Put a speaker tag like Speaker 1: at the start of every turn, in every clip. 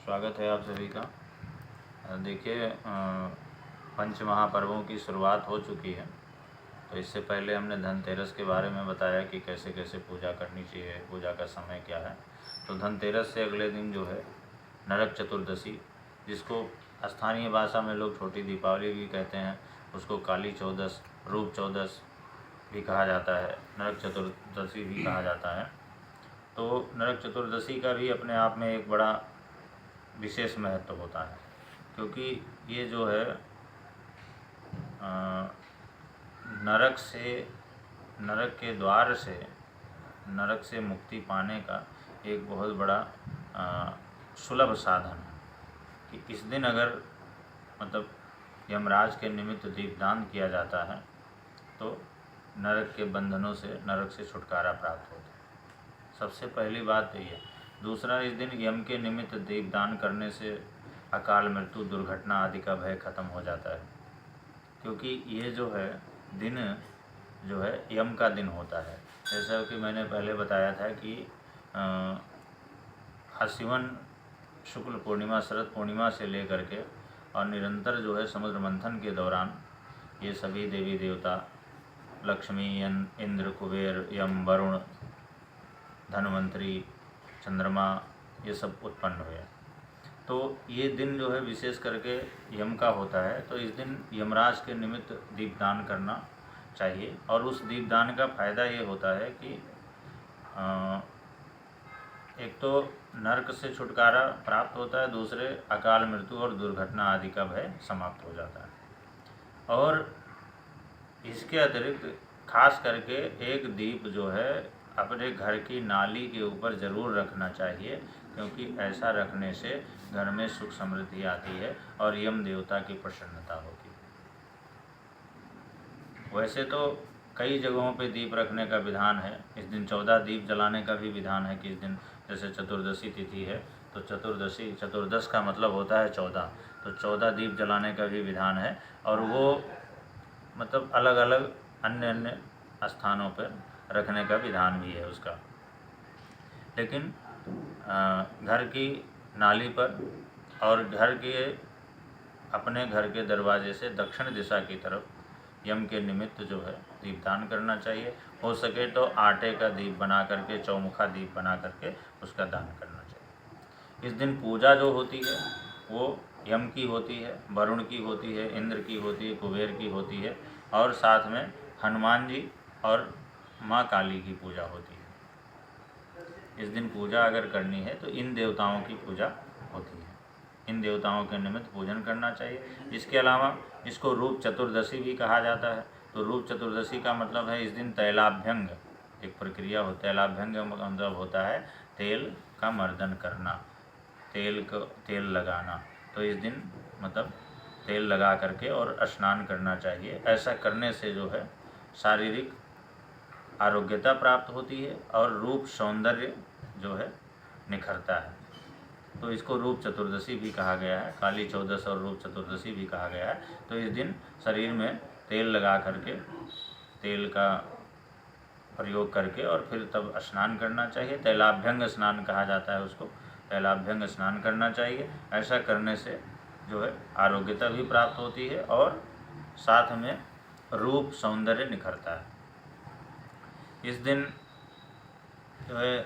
Speaker 1: स्वागत है आप सभी का। देखिए, पंच महापर्वों की शुरुआत हो चुकी है। तो इससे पहले हमने धनतेरस के बारे में बताया कि कैसे कैसे पूजा करनी चाहिए, पूजा का समय क्या है। तो धनतेरस से अगले दिन जो है नरक चतुर्दशी, जिसको स्थानीय भाषा में लोग छोटी दीपावली भी कहते हैं, उसको काली चौदस, रूप चौदस भी कहा जाता है, नरक चतुर्दशी भी कहा जाता है। तो नरक चतुर्दशी का भी अपने आप में एक बड़ा विशेष महत्व होता है, क्योंकि ये जो है नरक के द्वार से, नरक से मुक्ति पाने का एक बहुत बड़ा सुलभ साधन है। कि इस दिन अगर मतलब यमराज के निमित्त दीपदान किया जाता है तो नरक के बंधनों से, नरक से छुटकारा प्राप्त होता है। सबसे पहली बात तो ये। दूसरा, इस दिन यम के निमित्त दीपदान करने से अकाल मृत्यु, दुर्घटना आदि का भय खत्म हो जाता है, क्योंकि ये जो है दिन जो है यम का दिन होता है। जैसा कि मैंने पहले बताया था कि आश्विन शुक्ल पूर्णिमा, शरद पूर्णिमा से लेकर के और निरंतर जो है समुद्र मंथन के दौरान ये सभी देवी देवता, लक्ष्मी, इंद्र, कुबेर, यम, वरुण, धनवंतरी, चंद्रमा, ये सब उत्पन्न हुए। तो ये दिन जो है विशेष करके यम का होता है। तो इस दिन यमराज के निमित्त दीपदान करना चाहिए। और उस दीपदान का फ़ायदा ये होता है कि एक तो नरक से छुटकारा प्राप्त होता है, दूसरे अकाल मृत्यु और दुर्घटना आदि का भय समाप्त हो जाता है। और इसके अतिरिक्त खास करके एक दीप जो है अपने घर की नाली के ऊपर ज़रूर रखना चाहिए, क्योंकि ऐसा रखने से घर में सुख समृद्धि आती है और यम देवता की प्रसन्नता होती है। वैसे तो कई जगहों पे दीप रखने का विधान है। इस दिन 14 दीप जलाने का भी विधान है कि इस दिन जैसे चतुर्दशी तिथि है तो चतुर्दशी, चतुर्दश का मतलब होता है 14, तो 14 दीप जलाने का भी विधान है। और वो मतलब अलग अलग अन्य अन्य स्थानों पर रखने का विधान भी है उसका। लेकिन घर की नाली पर और अपने घर के दरवाजे से दक्षिण दिशा की तरफ यम के निमित्त जो है दीपदान करना चाहिए। हो सके तो आटे का दीप बना करके, चौमुखा दीप बना करके उसका दान करना चाहिए। इस दिन पूजा जो होती है वो यम की होती है, वरुण की होती है, इंद्र की होती है, कुबेर की होती है, और साथ में हनुमान जी और माँ काली की पूजा होती है। इस दिन पूजा अगर करनी है तो इन देवताओं की पूजा होती है, इन देवताओं के निमित्त पूजन करना चाहिए। इसके अलावा इसको रूप चतुर्दशी भी कहा जाता है। तो रूप चतुर्दशी का मतलब है इस दिन तैलाभ्यंग एक प्रक्रिया हो। तैलाभ्यंग मतलब होता है तेल का मर्दन करना, तेल लगाना। तो इस दिन मतलब तेल लगा करके और स्नान करना चाहिए। ऐसा करने से जो है शारीरिक आरोग्यता प्राप्त होती है और रूप सौंदर्य जो है निखरता है। तो इसको रूप चतुर्दशी भी कहा गया है, काली चौदस और रूप चतुर्दशी भी कहा गया है। तो इस दिन शरीर में तेल लगा करके, तेल का प्रयोग करके और फिर तब स्नान करना चाहिए। तैलाभ्यंग स्नान कहा जाता है उसको, तैलाभ्यंग स्नान करना चाहिए। ऐसा करने से जो है आरोग्यता भी प्राप्त होती है और साथ में रूप सौंदर्य निखरता है। इस दिन जो है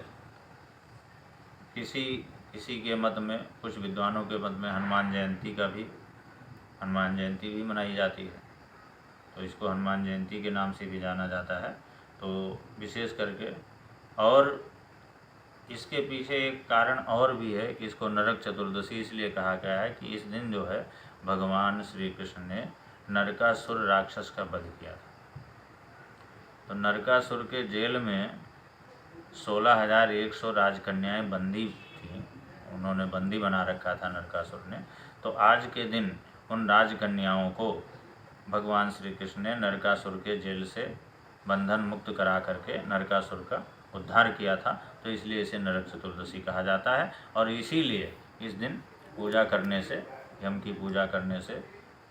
Speaker 1: किसी के मत में, कुछ विद्वानों के मत में हनुमान जयंती भी मनाई जाती है। तो इसको हनुमान जयंती के नाम से भी जाना जाता है। तो विशेष करके, और इसके पीछे एक कारण और भी है कि इसको नरक चतुर्दशी इसलिए कहा गया है कि इस दिन जो है भगवान श्री कृष्ण ने नरकासुर राक्षस का वध किया था। तो नरकासुर के जेल में 16,100 राजकन्याएं बंदी थीं, उन्होंने बंदी बना रखा था नरकासुर ने। तो आज के दिन उन राजकन्याओं को भगवान श्री कृष्ण ने नरकासुर के जेल से बंधन मुक्त करा करके नरकासुर का उद्धार किया था। तो इसलिए इसे नरक चतुर्दशी कहा जाता है। और इसीलिए इस दिन पूजा करने से, यम की पूजा करने से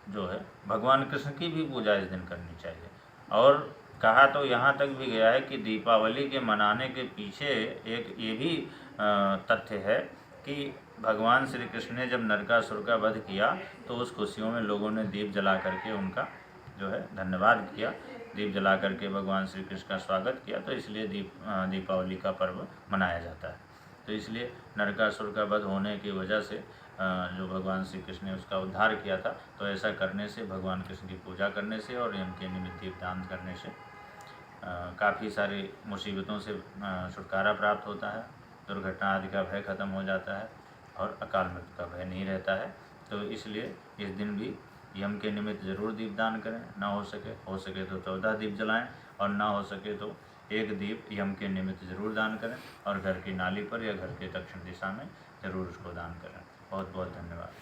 Speaker 1: जो है भगवान कृष्ण की भी पूजा इस दिन करनी चाहिए। और कहा तो यहाँ तक भी गया है कि दीपावली के मनाने के पीछे एक ये भी तथ्य है कि भगवान श्री कृष्ण ने जब नरकासुर का वध किया तो उस खुशियों में लोगों ने दीप जला करके उनका जो है धन्यवाद किया, दीप जला करके भगवान श्री कृष्ण का स्वागत किया। तो इसलिए दीपावली का पर्व मनाया जाता है। तो इसलिए नरकासुर का वध होने की वजह से जो भगवान श्री कृष्ण ने उसका उद्धार किया था, तो ऐसा करने से, भगवान कृष्ण की पूजा करने से और यम के निमित्त दीपदान करने से काफ़ी सारी मुसीबतों से छुटकारा प्राप्त होता है, दुर्घटना आदि का भय खत्म हो जाता है और अकाल मृत्यु का भय नहीं रहता है। तो इसलिए इस दिन भी यम के निमित्त ज़रूर दीपदान करें। ना हो सके तो 14 दीप जलाएं और ना हो सके तो एक दीप यम के निमित्त ज़रूर दान करें और घर की नाली पर या घर के दक्षिण दिशा में ज़रूर उसको दान करें। बहुत बहुत धन्यवाद।